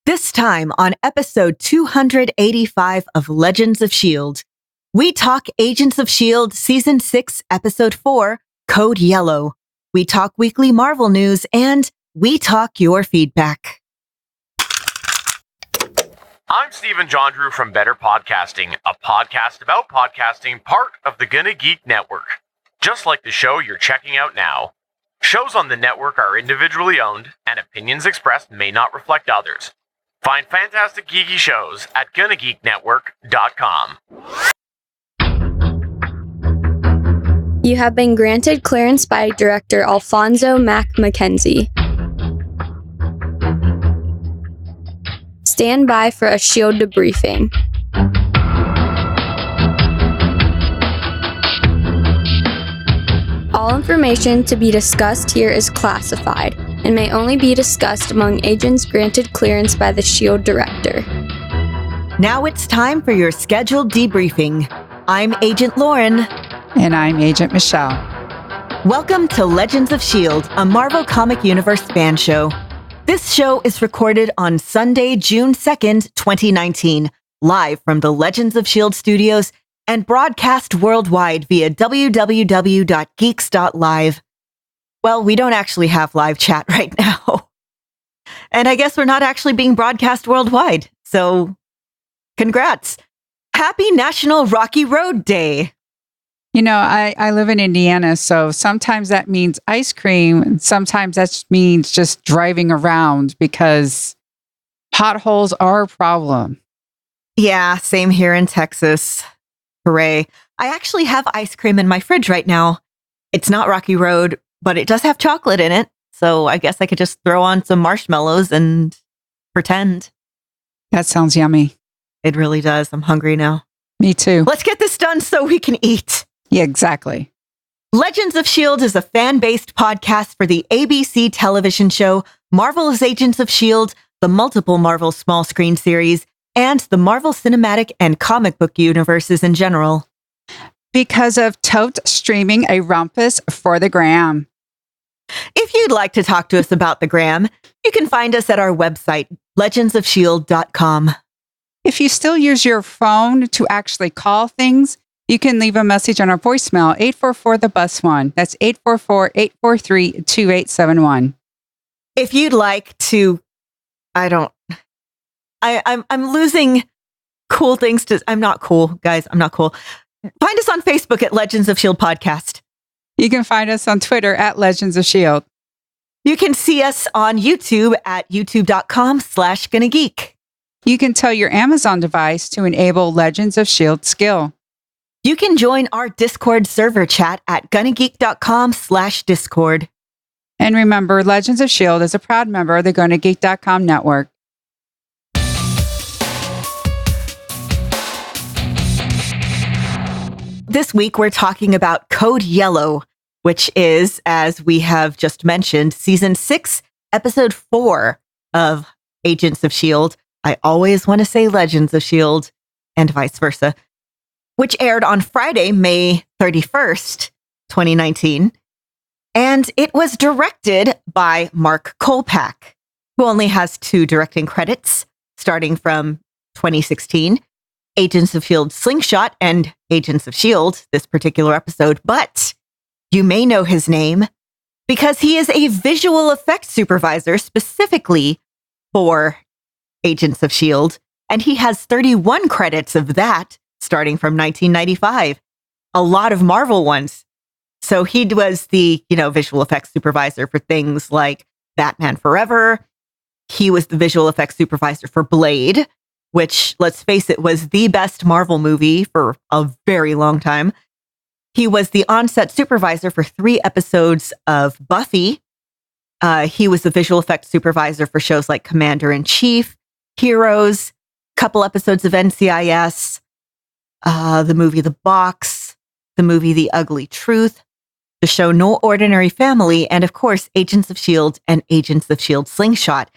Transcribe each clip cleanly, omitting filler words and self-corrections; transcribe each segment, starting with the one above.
This time on episode 285 of Legends of S.H.I.E.L.D., we talk Agents of S.H.I.E.L.D. Season 6, Episode 4, Code Yellow. We talk weekly Marvel news, and we talk your feedback. I'm Stephen John Drew from Better Podcasting, a podcast about podcasting, part of the Gonna Geek Network. Just like the show you're checking out now. Shows on the network are individually owned, and opinions expressed may not reflect others. Find fantastic geeky shows at GonnaGeekNetwork.com. You have been granted clearance by Director Alfonso Mack Mackenzie. Stand by for a S.H.I.E.L.D. debriefing. All information to be discussed here is classified and may only be discussed among agents granted clearance by the S.H.I.E.L.D. Director. Now it's time for your scheduled debriefing. I'm Agent Lauren. And I'm Agent Michelle. Welcome to Legends of S.H.I.E.L.D., a Marvel Comic Universe fan show. This show is recorded on Sunday, June 2nd, 2019, live from the Legends of S.H.I.E.L.D. studios and broadcast worldwide via www.geeks.live. Well, we don't actually have live chat right now. And I guess we're not actually being broadcast worldwide. So, congrats. Happy National Rocky Road Day. You know, I live in Indiana, so sometimes that means ice cream, and sometimes that means just driving around because potholes are a problem. Yeah, same here in Texas. Hooray. I actually have ice cream in my fridge right now. It's not Rocky Road, but it does have chocolate in it. So I guess I could just throw on some marshmallows and pretend. That sounds yummy. It really does. I'm hungry now. Me too. Let's get this done so we can eat. Yeah, exactly. Legends of S.H.I.E.L.D. is a fan-based podcast for the ABC television show Marvel's Agents of S.H.I.E.L.D., the multiple Marvel small screen series, and the Marvel Cinematic and comic book universes in general. Because of Tote streaming a rumpus for the gram. If you'd like to talk to us about the gram, you can find us at our website, legendsofshield.com. If you still use your phone to actually call things, you can leave a message on our voicemail, 844-THE-BUS-1. That's 844-843-2871. If you'd like to, I'm losing cool things to, I'm not cool, guys. I'm not cool. Find us on Facebook at Legends of S.H.I.E.L.D. Podcast. You can find us on Twitter at Legends of S.H.I.E.L.D. You can see us on YouTube at youtube.com/GonnaGeek. You can tell your Amazon device to enable Legends of S.H.I.E.L.D. skill. You can join our Discord server chat at GonnaGeek.com/Discord. And remember, Legends of S.H.I.E.L.D. is a proud member of the GonnaGeek.com network. This week, we're talking about Code Yellow, which is, as we have just mentioned, Season 6, Episode 4 of Agents of S.H.I.E.L.D. I always want to say Legends of S.H.I.E.L.D. and vice versa, which aired on Friday, May 31st, 2019. And it was directed by Mark Kolpack, who only has 2 directing credits, starting from 2016. Agents of S.H.I.E.L.D. Slingshot and Agents of S.H.I.E.L.D. this particular episode, but you may know his name because he is a visual effects supervisor specifically for Agents of S.H.I.E.L.D., and he has 31 credits of that starting from 1995. A lot of Marvel ones. So he was the, visual effects supervisor for things like Batman Forever. He was the visual effects supervisor for Blade, which, let's face it, was the best Marvel movie for a very long time. He was the on-set supervisor for 3 episodes of Buffy. He was the visual effects supervisor for shows like Commander-in-Chief, Heroes, a couple episodes of NCIS, the movie The Box, the movie The Ugly Truth, the show No Ordinary Family, and of course, Agents of S.H.I.E.L.D. and Agents of S.H.I.E.L.D. Slingshot.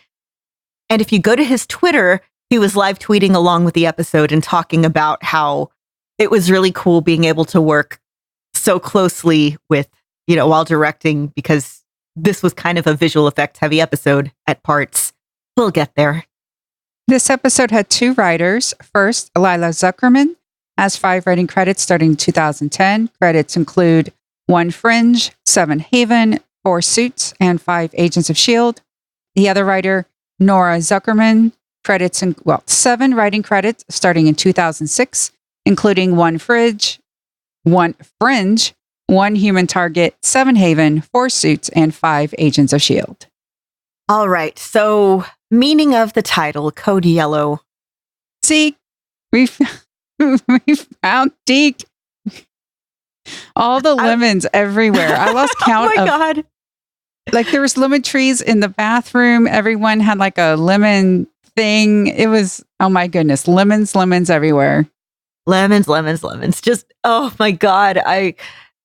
And if you go to his Twitter, he was live tweeting along with the episode and talking about how it was really cool being able to work so closely with, while directing, because this was kind of a visual effects heavy episode at parts. We'll get there. This episode had 2 writers. First, Lilla Zuckerman has 5 writing credits starting in 2010. Credits include 1 Fringe, 7 Haven, 4 Suits, and 5 Agents of S.H.I.E.L.D. The other writer, Nora Zuckerman, 7 writing credits starting in 2006, including 1 Fringe, 1 Human Target, 7 Haven, 4 Suits, and 5 Agents of S.H.I.E.L.D. All right. So, meaning of the title, Code Yellow. See, we found Deke. All the lemons everywhere. I lost count. Oh my God. Like there was lemon trees in the bathroom. Everyone had like a lemon thing. It was, oh my goodness, lemons everywhere. Lemons. Just, oh my God.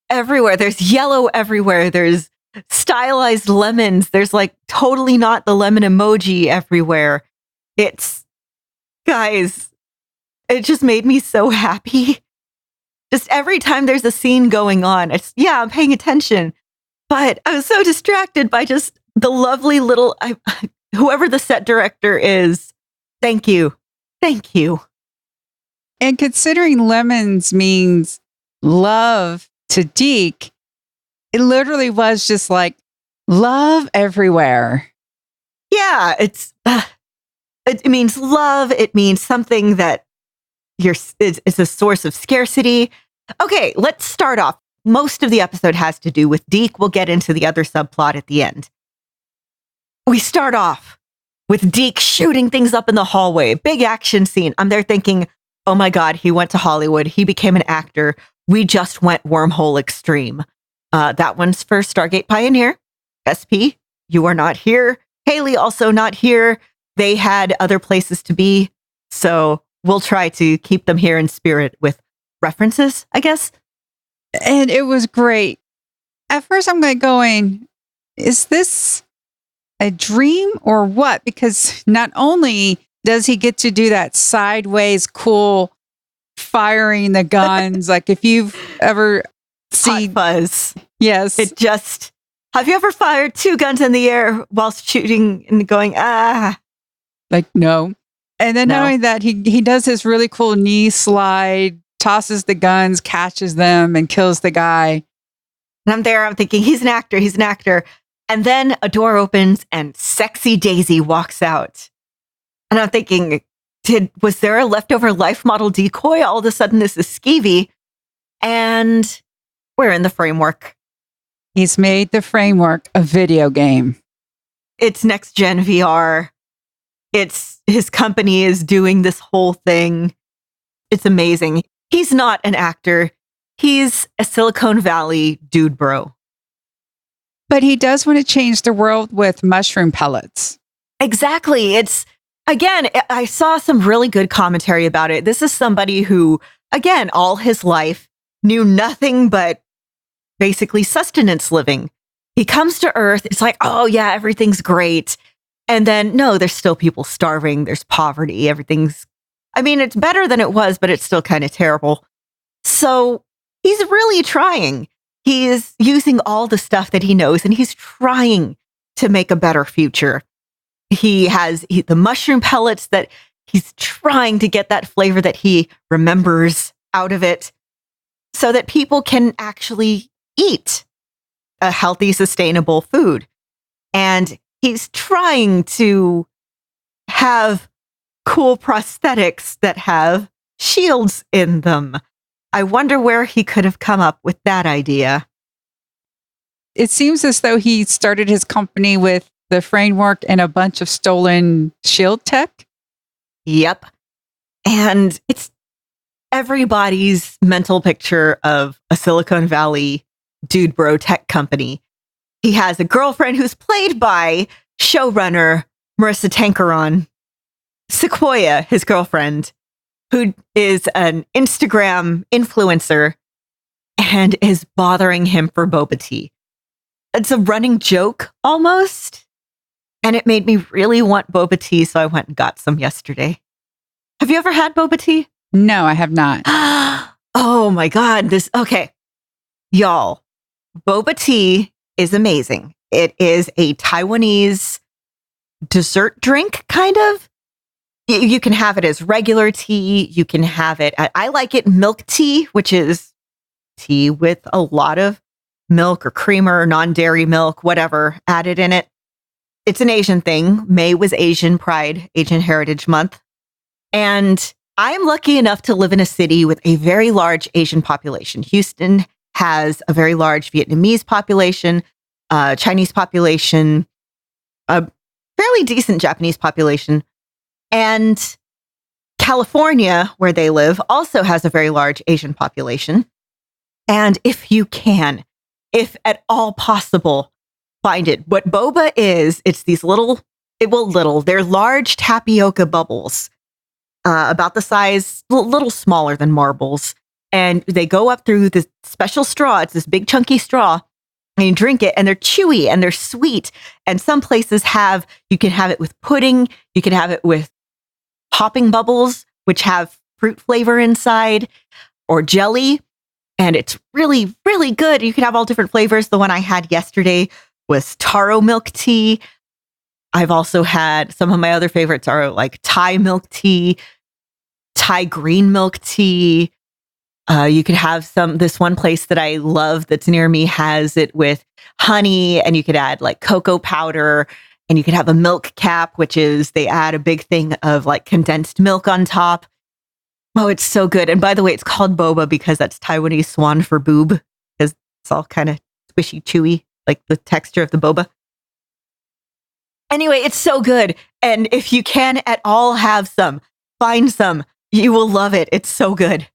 Everywhere. There's yellow everywhere. There's stylized lemons. There's like totally not the lemon emoji everywhere. Guys, it just made me so happy. Just every time there's a scene going on, I'm paying attention. But I was so distracted by just the lovely little, whoever the set director is. Thank you. And considering lemons means love to Deke, it literally was just like love everywhere. Yeah, it means love. It means something that it's a source of scarcity. Okay, let's start off. Most of the episode has to do with Deke. We'll get into the other subplot at the end. We start off with Deke shooting things up in the hallway. Big action scene. I'm there thinking, oh my God, he went to Hollywood. He became an actor. We just went wormhole extreme. That one's for Stargate Pioneer. SP, you are not here. Haley also not here. They had other places to be. So we'll try to keep them here in spirit with references, I guess. And it was great. At first, I'm like going, is this a dream or what? Because not only does he get to do that sideways cool firing the guns, like if you've ever seen Hot fuzz. Yes. Have you ever fired 2 guns in the air whilst shooting and going, Like, no. And then not only that, he does this really cool knee slide, tosses the guns, catches them, and kills the guy. And I'm thinking, he's an actor. And then a door opens and sexy Daisy walks out. And I'm thinking, was there a leftover life model decoy? All of a sudden, this is Skeevy. And we're in the framework. He's made the framework a video game. It's next gen VR. His company is doing this whole thing. It's amazing. He's not an actor. He's a Silicon Valley dude bro. But he does want to change the world with mushroom pellets. Exactly. Again, I saw some really good commentary about it. This is somebody who, again, all his life knew nothing but basically sustenance living. He comes to Earth. It's like, oh yeah, everything's great. And then, no, there's still people starving. There's poverty. It's better than it was, but it's still kind of terrible. So he's really trying. He is using all the stuff that he knows, and he's trying to make a better future. He has the mushroom pellets that he's trying to get that flavor that he remembers out of it so that people can actually eat a healthy, sustainable food. And he's trying to have cool prosthetics that have shields in them. I wonder where he could have come up with that idea. It seems as though he started his company with the framework and a bunch of stolen shield tech. Yep. And it's everybody's mental picture of a Silicon Valley dude bro tech company. He has a girlfriend who's played by showrunner Marissa Tankaron. Sequoia, his girlfriend, who is an Instagram influencer and is bothering him for boba tea. It's a running joke almost. And it made me really want boba tea, so I went and got some yesterday. Have you ever had boba tea? No, I have not. Oh my God. Okay. Y'all, boba tea is amazing. It is a Taiwanese dessert drink, kind of. You can have it as regular tea. You can have it, I like it milk tea, which is tea with a lot of milk or creamer, non-dairy milk, whatever added in it. It's an Asian thing. May was Asian Pride, Asian Heritage Month. And I'm lucky enough to live in a city with a very large Asian population. Houston has a very large Vietnamese population, Chinese population, a fairly decent Japanese population. And California, where they live, also has a very large Asian population. And if you can, if at all possible, find it. What boba is, it's these they're large tapioca bubbles, about the size, a little smaller than marbles. And they go up through this special straw. It's this big chunky straw. And you drink it, and they're chewy and they're sweet. And some places you can have it with pudding. You can have it with popping bubbles, which have fruit flavor inside, or jelly. And it's really, really good. You can have all different flavors. The one I had yesterday was taro milk tea. I've also had some of my other favorites are like Thai milk tea, Thai green milk tea. You could have this one place that I love that's near me has it with honey, and you could add like cocoa powder, and you could have a milk cap, which is they add a big thing of like condensed milk on top. Oh, it's so good. And by the way, it's called boba because that's Taiwanese swan for boob, because it's all kind of squishy, chewy, like the texture of the boba. Anyway, it's so good. And if you can at all have some, find some. You will love it. It's so good.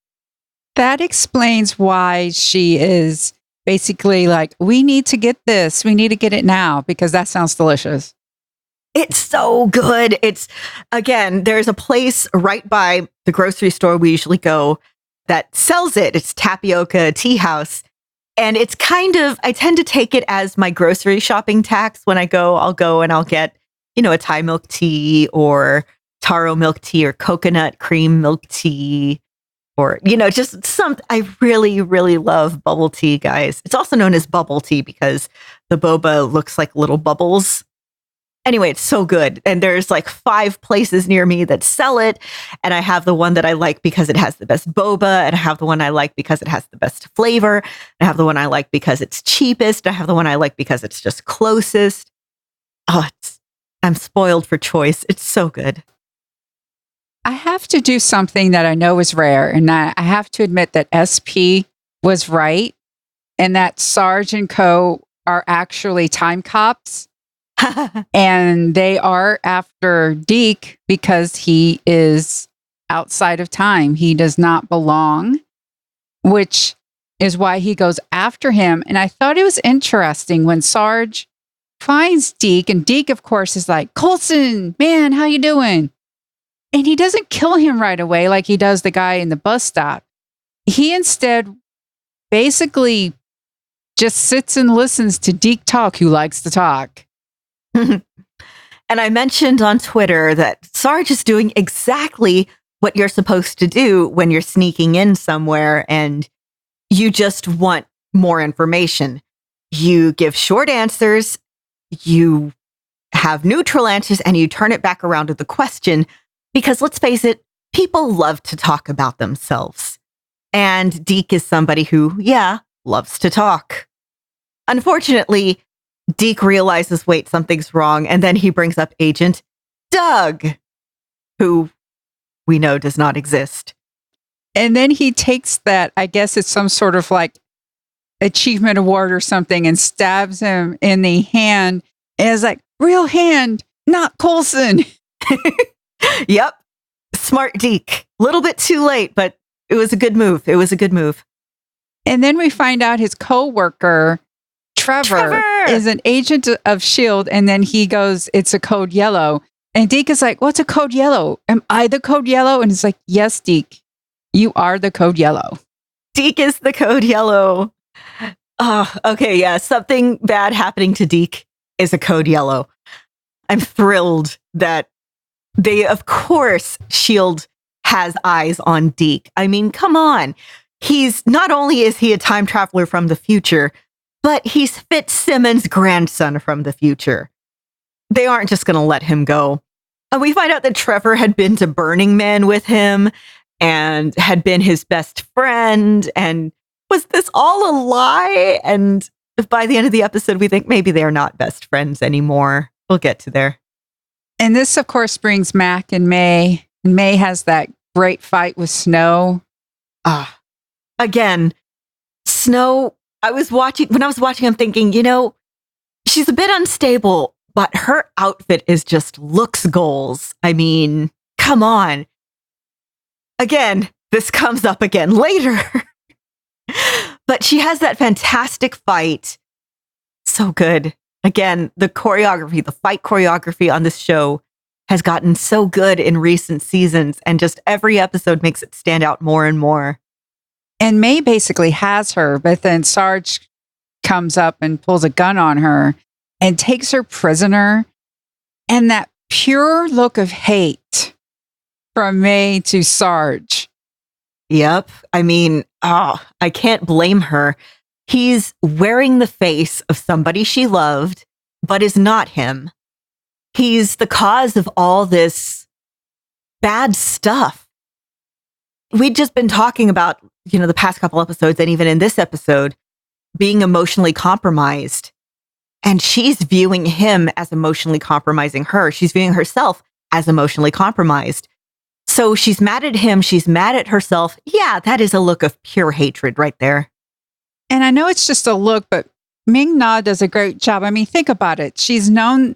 That explains why she is basically like, we need to get this. We need to get it now because that sounds delicious. It's so good. There's a place right by the grocery store we usually go that sells it. It's Tapioca Tea House. And it's I tend to take it as my grocery shopping tax. When I go, I'll go and I'll get, a Thai milk tea or taro milk tea or coconut cream milk tea or, just something. I really, really love bubble tea, guys. It's also known as bubble tea because the boba looks like little bubbles. Anyway, it's so good. And there's like 5 places near me that sell it. And I have the one that I like because it has the best boba. And I have the one I like because it has the best flavor. I have the one I like because it's cheapest. I have the one I like because it's just closest. Oh, I'm spoiled for choice. It's so good. I have to do something that I know is rare. And I have to admit that SP was right. And that Sarge and Co. are actually time cops. And they are after Deke because he is outside of time. He does not belong, which is why he goes after him. And I thought it was interesting when Sarge finds Deke, and Deke, of course, is like, Coulson, man, how you doing? And he doesn't kill him right away like he does the guy in the bus stop. He instead basically just sits and listens to Deke talk, who likes to talk. And I mentioned on Twitter that Sarge is doing exactly what you're supposed to do when you're sneaking in somewhere and you just want more information. You give short answers, you have neutral answers, and you turn it back around to the question because, let's face it, people love to talk about themselves. And Deke is somebody who, loves to talk. Unfortunately, Deke realizes, wait, something's wrong. And then he brings up Agent Doug, who we know does not exist. And then he takes that, I guess it's some sort of like achievement award or something, and stabs him in the hand. And is like, real hand, not Coulson. Yep. Smart Deke. A little bit too late, but it was a good move. And then we find out his co-worker, Trevor is an agent of S.H.I.E.L.D. And then he goes, it's a code yellow. And Deke is like, what's a code yellow? Am I the code yellow? And it's like, yes, Deke, you are the code yellow. Deke is the code yellow. Oh, okay. Yeah. Something bad happening to Deke is a code yellow. I'm thrilled that of course, S.H.I.E.L.D. has eyes on Deke. I mean, come on. Not only is he a time traveler from the future, but he's Fitzsimmons' grandson from the future. They aren't just going to let him go. And we find out that Trevor had been to Burning Man with him and had been his best friend. And was this all a lie? And by the end of the episode, we think maybe they're not best friends anymore. We'll get to there. And this, of course, brings Mac and May. And May has that great fight with Snow. Again, Snow, when I was watching, I'm thinking, she's a bit unstable, but her outfit is just looks goals. I mean, come on. Again, this comes up again later. But she has that fantastic fight. So good. Again, the fight choreography on this show has gotten so good in recent seasons, and just every episode makes it stand out more and more. And May basically has her, but then Sarge comes up and pulls a gun on her and takes her prisoner. And that pure look of hate from May to Sarge. Yep. I mean, I can't blame her. He's wearing the face of somebody she loved, but is not him. He's the cause of all this bad stuff. We'd just been talking about, the past couple episodes, and even in this episode, being emotionally compromised. And she's viewing him as emotionally compromising her. She's viewing herself as emotionally compromised. So she's mad at him. She's mad at herself. Yeah, that is a look of pure hatred right there. And I know it's just a look, but Ming Na does a great job. I mean, think about it. She's known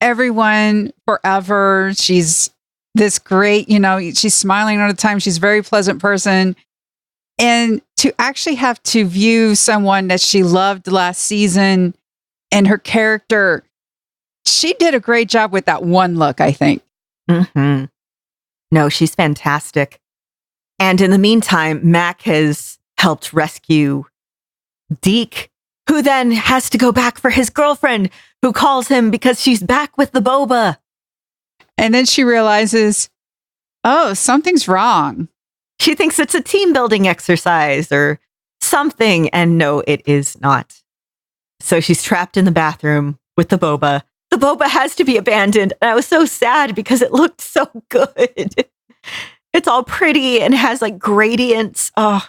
everyone forever. She's this great, she's smiling all the time. She's a very pleasant person. And to actually have to view someone that she loved last season and her character, she did a great job with that one look, I think. Mm-hmm. No, she's fantastic. And in the meantime, Mac has helped rescue Deke, who then has to go back for his girlfriend, who calls him because she's back with the boba. And then she realizes, oh, something's wrong. She thinks it's a team building exercise or something. And no, it is not. So she's trapped in the bathroom with the boba. The boba has to be abandoned. And I was so sad because it looked so good. It's all pretty and has like gradients. Oh,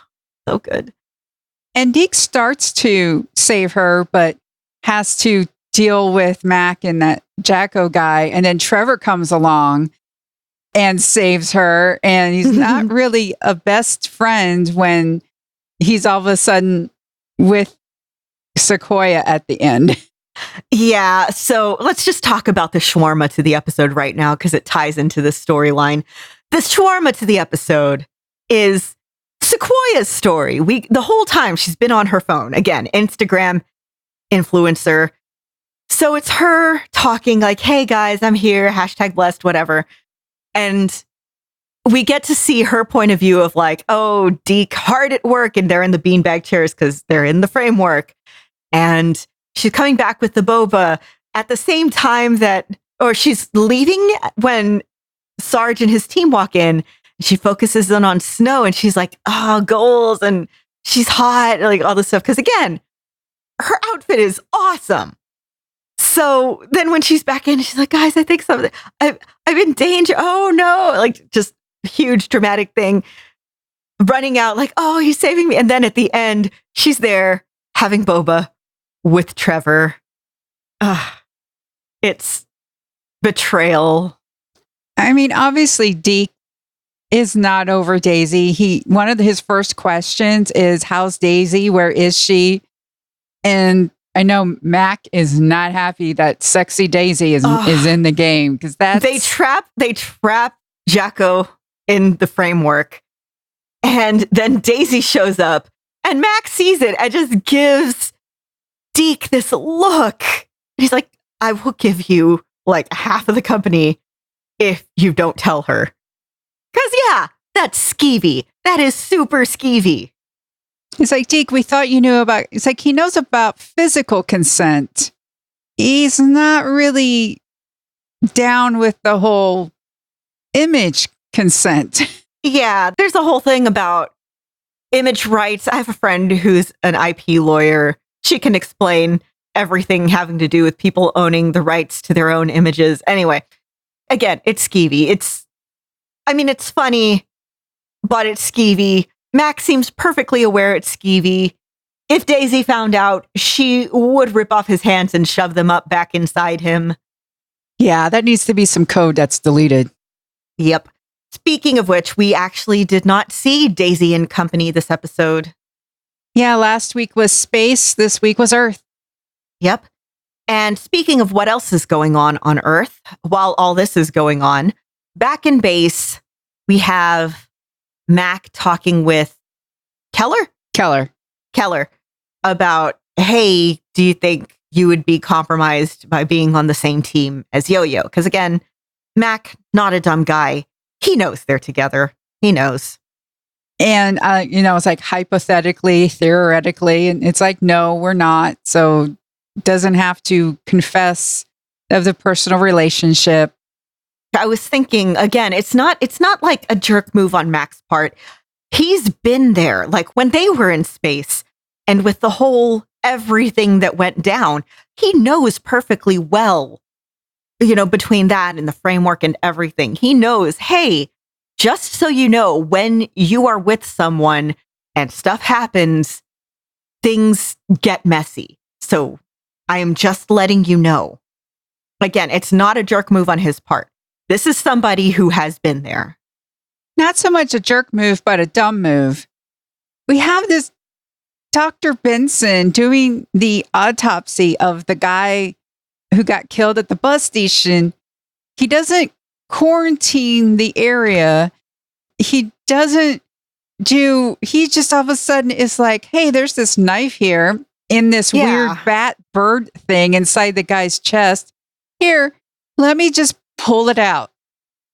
so good. And Deke starts to save her, but has to deal with Mac and that Jacko guy. And then Trevor comes along and saves her. And he's not really a best friend when he's all of a sudden with Sequoia at the end. Yeah. So let's just talk about the shawarma to the episode right now, because it ties into this storyline. The shawarma to the episode is Sequoia's story. The whole time she's been on her phone. Again, Instagram influencer. So it's her talking like, hey guys, I'm here, #blessed, whatever. And we get to see her point of view of like, oh, Deke hard at work, and they're in the beanbag chairs because they're in the framework. And she's coming back with the boba at the same time or she's leaving when Sarge and his team walk in. She focuses on Snow, and she's like, goals, and she's hot, like all this stuff. Because again, her outfit is awesome. So then when she's back in, she's like, guys, I think something, I'm in danger. Oh no, like just huge dramatic thing. Running out like, oh, he's saving me. And then at the end, she's there having boba with Trevor. It's betrayal. I mean, obviously Deke is not over Daisy. One of his first questions is, how's Daisy? Where is she? And I know Mac is not happy that sexy Daisy is in the game, because they trap Jacko in the framework, and then Daisy shows up, and Mac sees it and just gives Deke this look. He's like, I will give you like half of the company if you don't tell her. Because yeah, that's skeevy. That is super skeevy. It's like, Deke, we thought you knew about... It's like he knows about physical consent. He's not really down with the whole image consent. Yeah, there's a whole thing about image rights. I have a friend who's an IP lawyer. She can explain everything having to do with people owning the rights to their own images. Anyway, again, it's skeevy. It's funny, but it's skeevy. Mac seems perfectly aware it's skeevy. If Daisy found out, she would rip off his hands and shove them up back inside him. Yeah, that needs to be some code that's deleted. Yep. Speaking of which, we actually did not see Daisy and company this episode. Yeah, last week was space. This week was Earth. Yep. And speaking of what else is going on Earth, while all this is going on, back in base, we have Mac talking with Keller about, hey, do you think you would be compromised by being on the same team as Yo-Yo? Because again, Mac, not a dumb guy. He knows they're together. He knows. And, it's like hypothetically, theoretically, and it's like, no, we're not. So doesn't have to confess of the personal relationship. I was thinking, again, it's not like a jerk move on Mac's part. He's been there, like when they were in space and with the whole everything that went down, he knows perfectly well, between that and the framework and everything. He knows, hey, just so you know, when you are with someone and stuff happens, things get messy. So I am just letting you know. Again, it's not a jerk move on his part. This is somebody who has been there. Not so much a jerk move, but a dumb move. We have this Dr. Benson doing the autopsy of the guy who got killed at the bus station. He doesn't quarantine the area. He just all of a sudden is like, hey, there's this knife here in this weird bat bird thing inside the guy's chest. Here, let me just pull it out.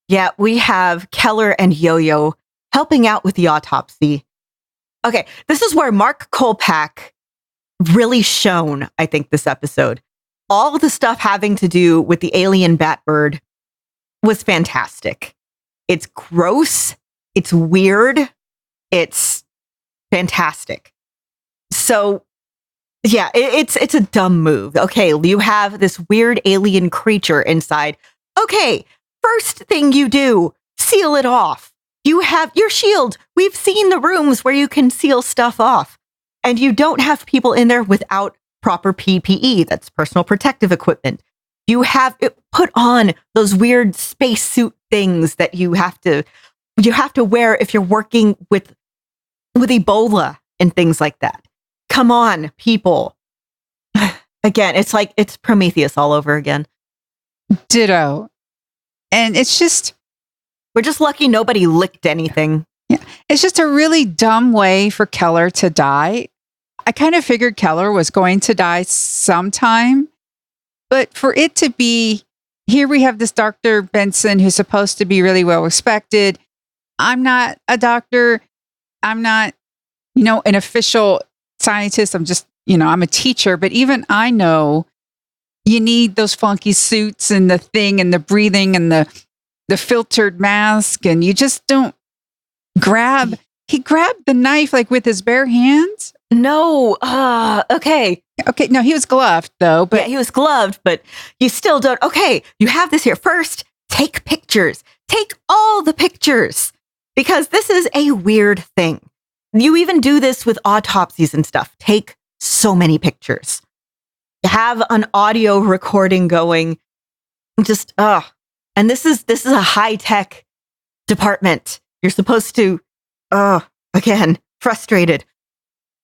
Yeah, we have Keller and Yo-Yo helping out with the autopsy. Okay, this is where Mark Kolpack really shone, I think, this episode. All the stuff having to do with the alien bat bird was fantastic. It's gross. It's weird. It's fantastic. So, yeah, it's a dumb move. Okay, you have this weird alien creature inside. Okay, first thing you do, seal it off. You have your shield. We've seen the rooms where you can seal stuff off. And you don't have people in there without proper PPE. That's personal protective equipment. You have put on those weird spacesuit things that you have to wear if you're working with Ebola and things like that. Come on, people. Again, it's like it's Prometheus all over again. Ditto. And it's just, we're just lucky nobody licked anything. Yeah, it's just a really dumb way for Keller to die. I kind of figured Keller was going to die sometime, but for it to be, here we have this Dr. Benson who's supposed to be really well respected. I'm not a doctor. I'm not, an official scientist. I'm just, I'm a teacher, but even I know you need those funky suits and the thing and the breathing and the filtered mask, and you just don't grab. He grabbed the knife like with his bare hands. No. Okay. Okay. No, he was gloved though. But yeah, he was gloved, but you still don't. Okay. You have this here. First, take pictures. Take all the pictures, because this is a weird thing. You even do this with autopsies and stuff. Take so many pictures. Have an audio recording going. Just, and this is a high-tech department. You're supposed to, again, frustrated.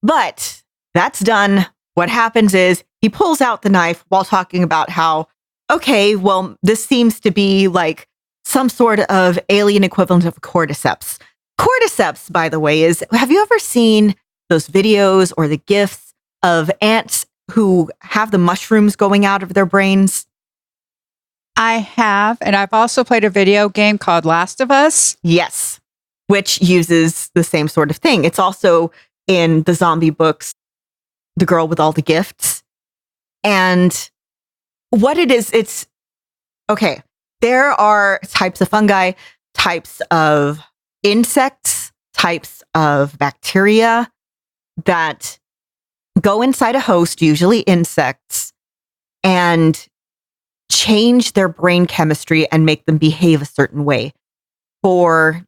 But that's done. What happens is he pulls out the knife while talking about how, okay, well, this seems to be like some sort of alien equivalent of cordyceps. Cordyceps, by the way, have you ever seen those videos or the GIFs of ants who have the mushrooms going out of their brains? I have, and I've also played a video game called Last of Us. Yes, which uses the same sort of thing. It's also in the zombie books, The Girl with All the Gifts. And what it is, it's, okay, there are types of fungi, types of insects, types of bacteria that go inside a host, usually insects, and change their brain chemistry and make them behave a certain way. For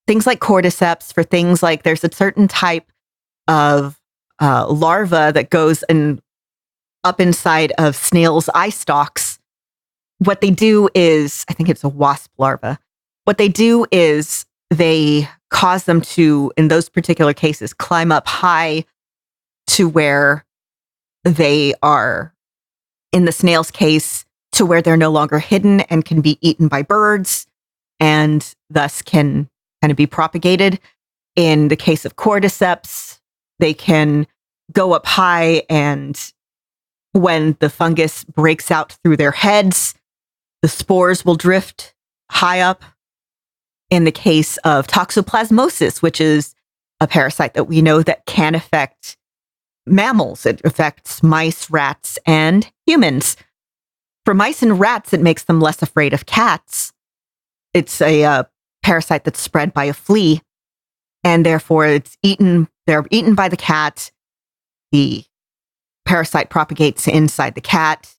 things like cordyceps, for things like there's a certain type of larva that goes up inside of snails' eye stalks. What they do is, I think it's a wasp larva. What they do is they cause them to, in those particular cases, climb up high to where they are, in the snail's case, to where they're no longer hidden and can be eaten by birds and thus can kind of be propagated. In the case of cordyceps, they can go up high, and when the fungus breaks out through their heads, the spores will drift high up. In the case of toxoplasmosis, which is a parasite that we know that can affect mammals, it affects mice, rats, and humans. For mice and rats, it makes them less afraid of cats. It's a parasite that's spread by a flea, and therefore they're eaten by the cat. The parasite propagates inside the cat,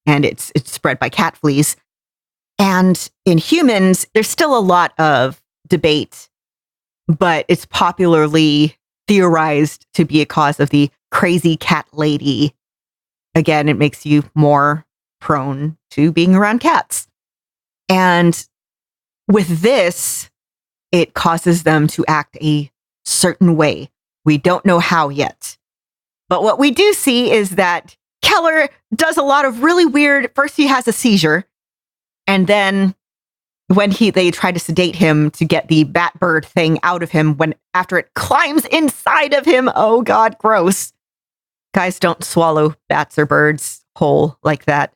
and it's spread by cat fleas. And in humans, there's still a lot of debate, but it's popularly theorized to be a cause of the crazy cat lady. Again, it makes you more prone to being around cats. And with this, it causes them to act a certain way. We don't know how yet. But what we do see is that Keller does a lot of really weird, first he has a seizure, and then when they try to sedate him to get the bat bird thing out of him, after it climbs inside of him, oh God, gross. Guys, don't swallow bats or birds whole like that.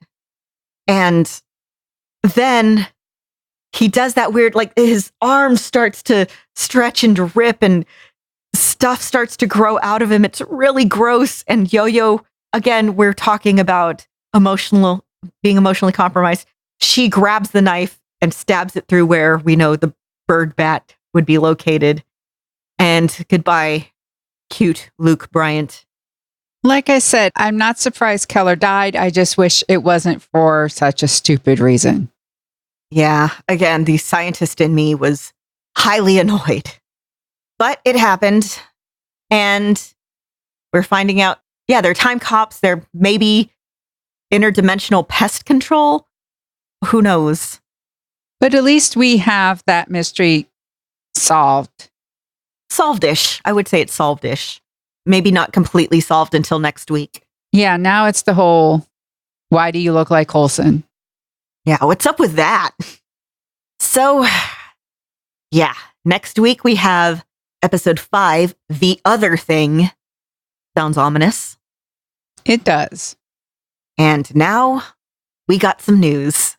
And then he does that weird, like his arm starts to stretch and rip and stuff starts to grow out of him. It's really gross. And Yo-Yo, again, we're talking about being emotionally compromised. She grabs the knife and stabs it through where we know the bird bat would be located. And goodbye, cute Luke Bryant. Like I said, I'm not surprised Keller died. I just wish it wasn't for such a stupid reason. Yeah, again, the scientist in me was highly annoyed. But it happened. And we're finding out, yeah, they're time cops. They're maybe interdimensional pest control. Who knows? But at least we have that mystery solved. Solved-ish. I would say it's solved-ish. Maybe not completely solved until next week. Yeah, now it's the whole, why do you look like Coulson? Yeah, what's up with that? So, yeah, next week we have episode 5, The Other Thing. Sounds ominous. It does. And now we got some news.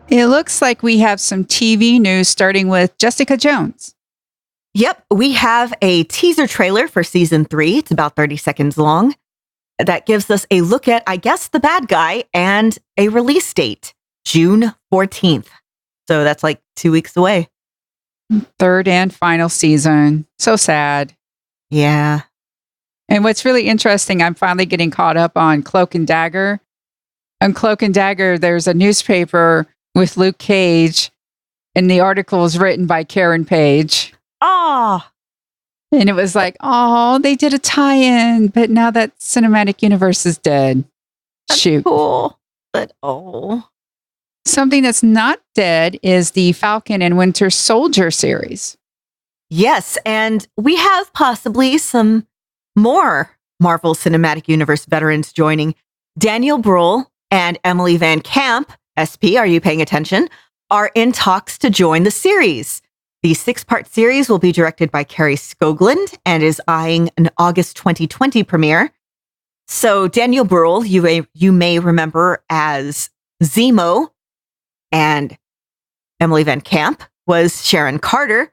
It looks like we have some TV news starting with Jessica Jones. Yep, we have a teaser trailer for season 3. It's about 30 seconds long. That gives us a look at, I guess, the bad guy and a release date, June 14th. So that's like 2 weeks away. Third and final season. So sad. Yeah. And what's really interesting, I'm finally getting caught up on Cloak and Dagger. On Cloak and Dagger, there's a newspaper with Luke Cage, and the article is written by Karen Page. Oh. And it was like, oh, they did a tie-in, but now that cinematic universe is dead. That's Shoot. Cool. But oh. Something that's not dead is the Falcon and Winter Soldier series. Yes, and we have possibly some more Marvel Cinematic Universe veterans joining. Daniel Bruhl and Emily Van Camp, SP, are you paying attention, are in talks to join the series. The 6-part series will be directed by Carrie Skoglund and is eyeing an August 2020 premiere. So Daniel Bruhl, you may remember as Zemo, and Emily Van Camp was Sharon Carter.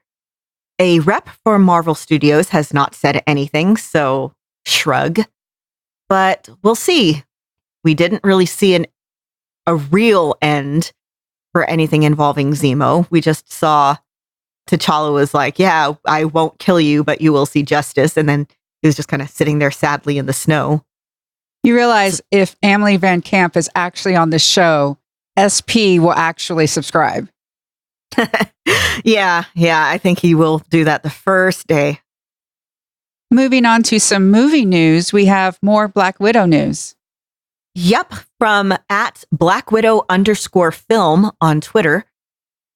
A rep for Marvel Studios has not said anything, so shrug. But we'll see. We didn't really see a real end for anything involving Zemo. We just saw T'Challa was like, yeah, I won't kill you, but you will see justice. And then he was just kind of sitting there sadly in the snow. You realize if Emily Van Camp is actually on the show, SP will actually subscribe. Yeah, I think he will do that the first day. Moving on to some movie news, we have more Black Widow news. Yep, from at Black Widow _film on Twitter,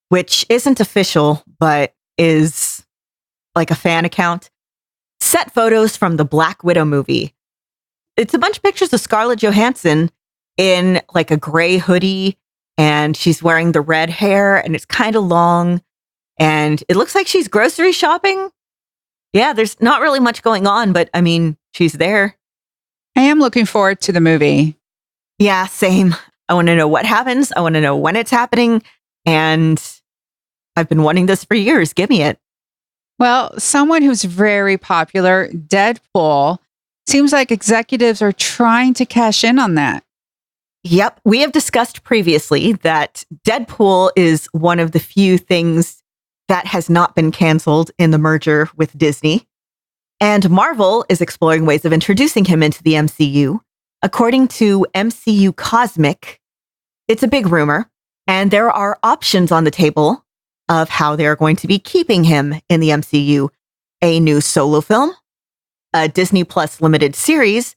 which isn't official, but is like a fan account. Set photos from the Black Widow movie. It's a bunch of pictures of Scarlett Johansson in like a gray hoodie, and she's wearing the red hair, and it's kind of long, and it looks like she's grocery shopping. Yeah, there's not really much going on, but I mean, she's there. I am looking forward to the movie. Yeah, same. I want to know what happens. I want to know when it's happening. And I've been wanting this for years. Give me it. Well, someone who's very popular, Deadpool, seems like executives are trying to cash in on that. Yep. We have discussed previously that Deadpool is one of the few things that has not been canceled in the merger with Disney. And Marvel is exploring ways of introducing him into the MCU. According to MCU Cosmic, it's a big rumor, and there are options on the table of how they're going to be keeping him in the MCU. A new solo film, a Disney Plus limited series,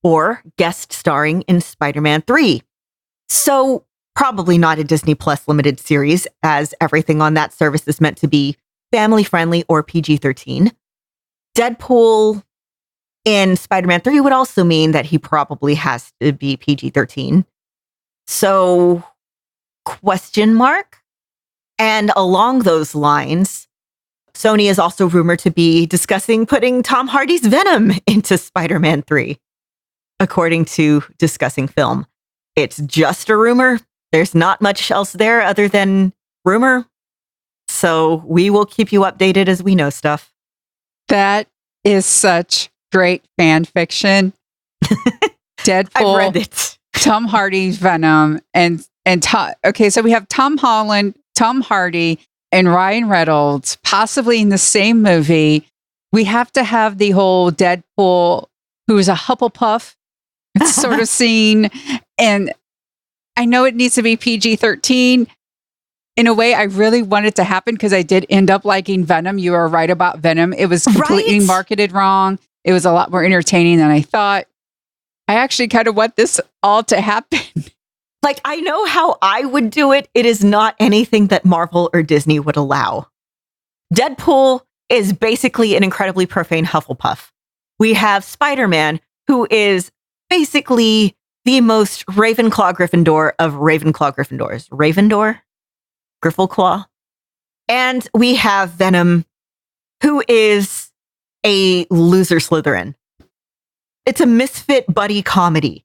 or guest starring in Spider-Man 3. So probably not a Disney Plus limited series, as everything on that service is meant to be family-friendly or PG-13. Deadpool in Spider-Man 3 would also mean that he probably has to be PG-13. So, question mark? And along those lines, Sony is also rumored to be discussing putting Tom Hardy's Venom into Spider-Man 3, according to Discussing Film. It's just a rumor. There's not much else there other than rumor. So we will keep you updated as we know stuff. That is such great fan fiction. Deadpool. I've read it. Tom Hardy's Venom and okay, so we have Tom Holland, Tom Hardy, and Ryan Reynolds possibly in the same movie. We have to have the whole Deadpool, who is a Hufflepuff sort of scene. And I know it needs to be PG-13. In a way, I really want it to happen because I did end up liking Venom. You are right about Venom. It was completely marketed wrong. It was a lot more entertaining than I thought. I actually kind of want this all to happen. Like, I know how I would do it. It is not anything that Marvel or Disney would allow. Deadpool is basically an incredibly profane Hufflepuff. We have Spider-Man, who is basically the most Ravenclaw Gryffindor of Ravenclaw Gryffindors. Ravendor? Griffleclaw? And we have Venom, who is a loser Slytherin. It's a misfit buddy comedy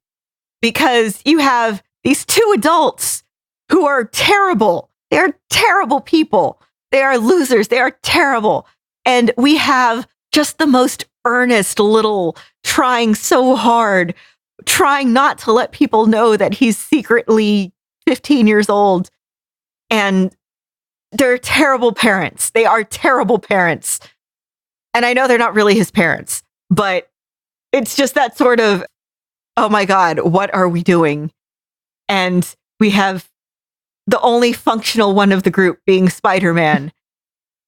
because you have these two adults who are terrible. They're terrible people. They are losers. They are terrible. And we have just the most earnest little trying so hard, trying not to let people know that he's secretly 15 years old. And they're terrible parents. They are terrible parents. And I know they're not really his parents, but it's just that sort of, oh my God, what are we doing? And we have the only functional one of the group being Spider-Man.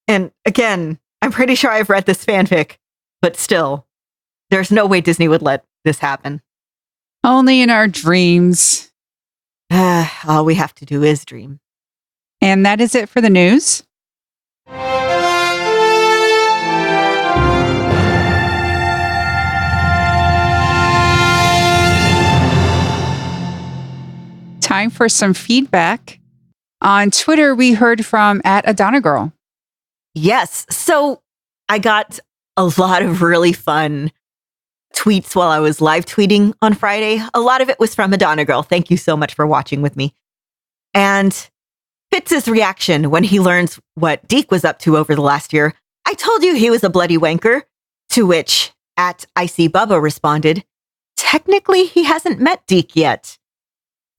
And again, I'm pretty sure I've read this fanfic, but still, there's no way Disney would let this happen. Only in our dreams. All we have to do is dream. And that is it for the news. Time for some feedback. On Twitter, we heard from @AdonnaGirl. Yes. So I got a lot of really fun tweets while I was live tweeting on Friday. A lot of it was from Adonna Girl. Thank you so much for watching with me. And Fitz's reaction when he learns what Deke was up to over the last year. I told you he was a bloody wanker. To which @IcyBubba responded, technically he hasn't met Deke yet.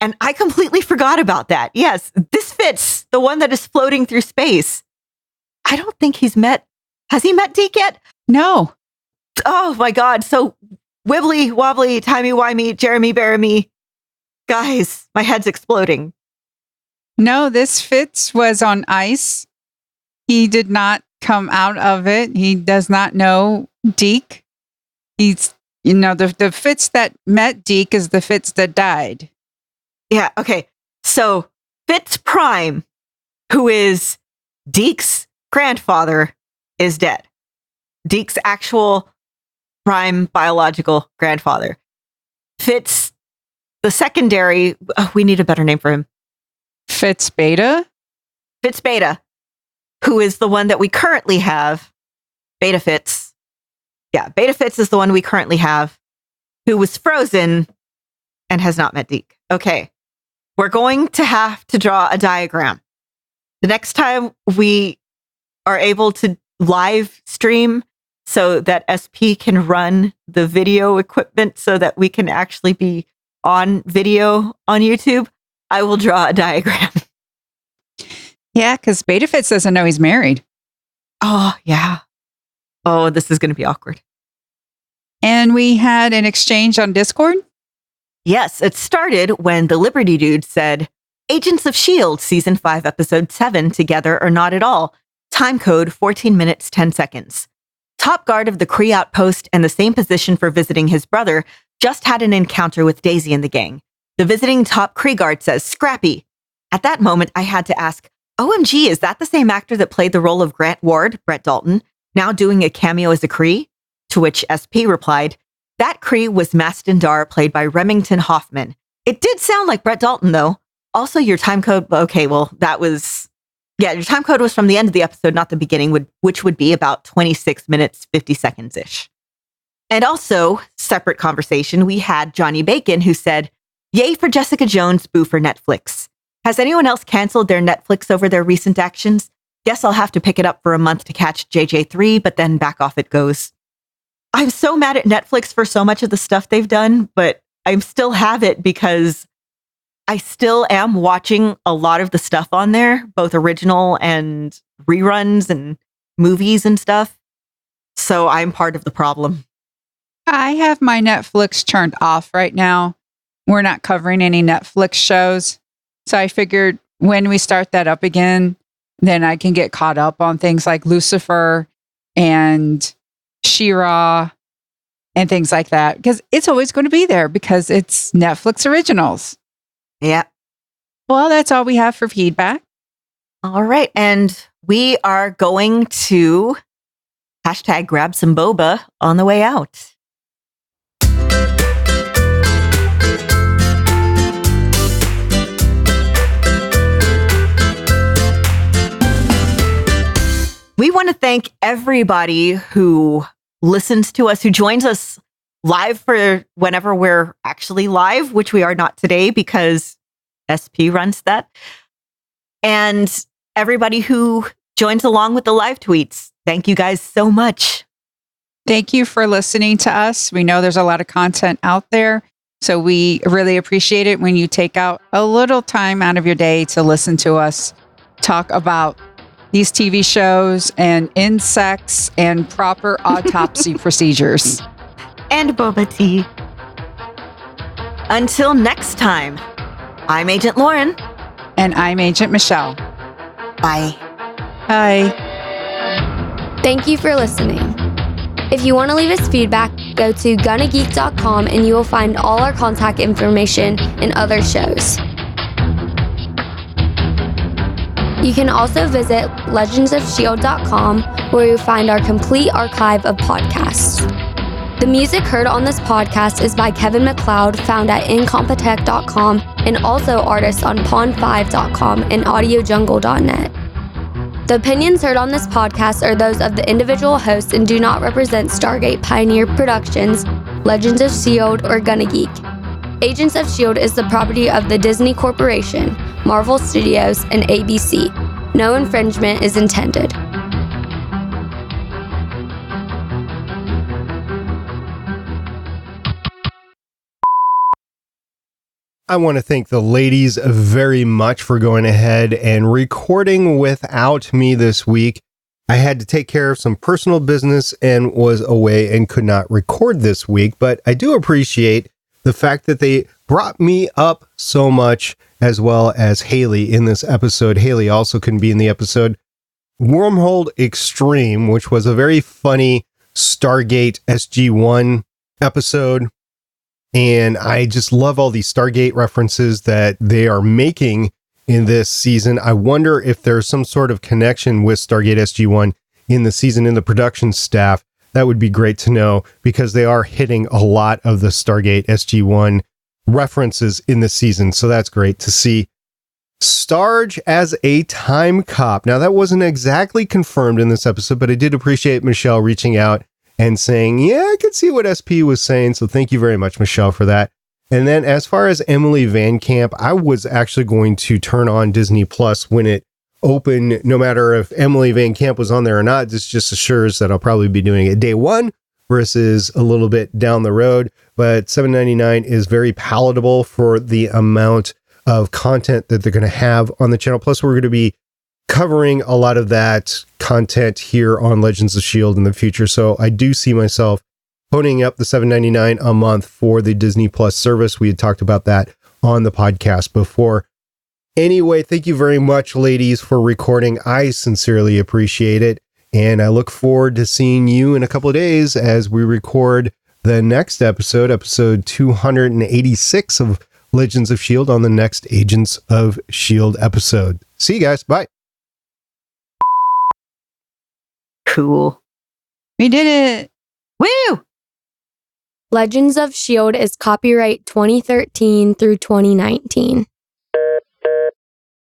And I completely forgot about that. Yes, this Fitz, the one that is floating through space. I don't think has he met Deke yet? No. Oh my God. So wibbly wobbly, timey-wimey, Jeremy Baramy. Guys, my head's exploding. No, this Fitz was on ice. He did not come out of it. He does not know Deke. He's, the Fitz that met Deke is the Fitz that died. Yeah, okay. So Fitz Prime, who is Deke's grandfather, is dead. Deke's actual prime biological grandfather. Fitz, the secondary, we need a better name for him. Fitz Beta? Fitz Beta, who is the one that we currently have. Beta Fitz. Yeah, Beta Fitz is the one we currently have, who was frozen and has not met Deke. Okay, we're going to have to draw a diagram. The next time we are able to live stream so that SP can run the video equipment so that we can actually be on video on YouTube, I will draw a diagram. Yeah, because Beta Fitz doesn't know he's married. Oh, yeah. Oh, this is going to be awkward. And we had an exchange on Discord? Yes, it started when the Liberty Dude said, Agents of S.H.I.E.L.D. Season 5, Episode 7, Together or Not at All. Time code 14 minutes, 10 seconds. Top guard of the Kree outpost and the same position for visiting his brother just had an encounter with Daisy and the gang. The visiting top Kree guard says, Scrappy. At that moment, I had to ask, OMG, is that the same actor that played the role of Grant Ward, Brett Dalton, now doing a cameo as a Kree? To which SP replied, that Kree was Mastin Dar, played by Remington Hoffman. It did sound like Brett Dalton, though. Also, your time code, okay, well, that was... Yeah, your time code was from the end of the episode, not the beginning, which would be about 26 minutes, 50 seconds-ish. And also, separate conversation, we had Johnny Bacon, who said, yay for Jessica Jones, boo for Netflix. Has anyone else canceled their Netflix over their recent actions? Guess I'll have to pick it up for a month to catch JJ3, but then back off it goes. I'm so mad at Netflix for so much of the stuff they've done, but I still have it because I still am watching a lot of the stuff on there, both original and reruns and movies and stuff. So I'm part of the problem. I have my Netflix turned off right now. We're not covering any Netflix shows. So I figured when we start that up again, then I can get caught up on things like Lucifer and She-Ra and things like that. Because it's always going to be there because it's Netflix originals. Yeah. Well, that's all we have for feedback. All right. And we are going to hashtag grab some boba on the way out. We want to thank everybody who listens to us, who joins us live for whenever we're actually live, which we are not today because SP runs that. And everybody who joins along with the live tweets. Thank you guys so much. Thank you for listening to us. We know there's a lot of content out there, so we really appreciate it when you take out a little time out of your day to listen to us talk about these TV shows and insects and proper autopsy procedures. And boba tea. Until next time, I'm Agent Lauren. And I'm Agent Michelle. Bye. Bye. Thank you for listening. If you want to leave us feedback, go to gonnageek.com and you will find all our contact information and other shows. You can also visit legendsofshield.com where you'll find our complete archive of podcasts. The music heard on this podcast is by Kevin MacLeod, found at incompetech.com, and also artists on pond5.com and audiojungle.net. The opinions heard on this podcast are those of the individual hosts and do not represent Stargate Pioneer Productions, Legends of S.H.I.E.L.D, or Gonna Geek. Agents of S.H.I.E.L.D is the property of the Disney Corporation, Marvel Studios, and ABC. No infringement is intended. I want to thank the ladies very much for going ahead and recording without me this week. I had to take care of some personal business and was away and could not record this week, but I do appreciate the fact that they brought me up so much, as well as Haley in this episode. Haley also can be in the episode. Wormhole Extreme, which was a very funny Stargate SG-1 episode. And I just love all these Stargate references that they are making in this season. I wonder if there's some sort of connection with Stargate SG-1 in the season in the production staff. That would be great to know, because they are hitting a lot of the Stargate SG-1 references in the season. So that's great to see. Starge as a time cop. Now, that wasn't exactly confirmed in this episode, but I did appreciate Michelle reaching out and saying, yeah, I could see what SP was saying. So thank you very much, Michelle, for that. And then as far as Emily Van Camp, I was actually going to turn on Disney Plus when it opened, no matter if Emily Van Camp was on there or not. This just assures that I'll probably be doing it day one versus a little bit down the road. But $7.99 is very palatable for the amount of content that they're going to have on the channel. Plus, we're going to be covering a lot of that content here on Legends of S.H.I.E.L.D. in the future. So I do see myself ponying up the $7.99 a month for the Disney Plus service. We had talked about that on the podcast before. Anyway, thank you very much, ladies, for recording. I sincerely appreciate it. And I look forward to seeing you in a couple of days as we record the next episode, episode 286 of Legends of S.H.I.E.L.D. on the next Agents of S.H.I.E.L.D. episode. See you guys. Bye. Cool. We did it. Woo! Legends of S.H.I.E.L.D. is copyright 2013 through 2019.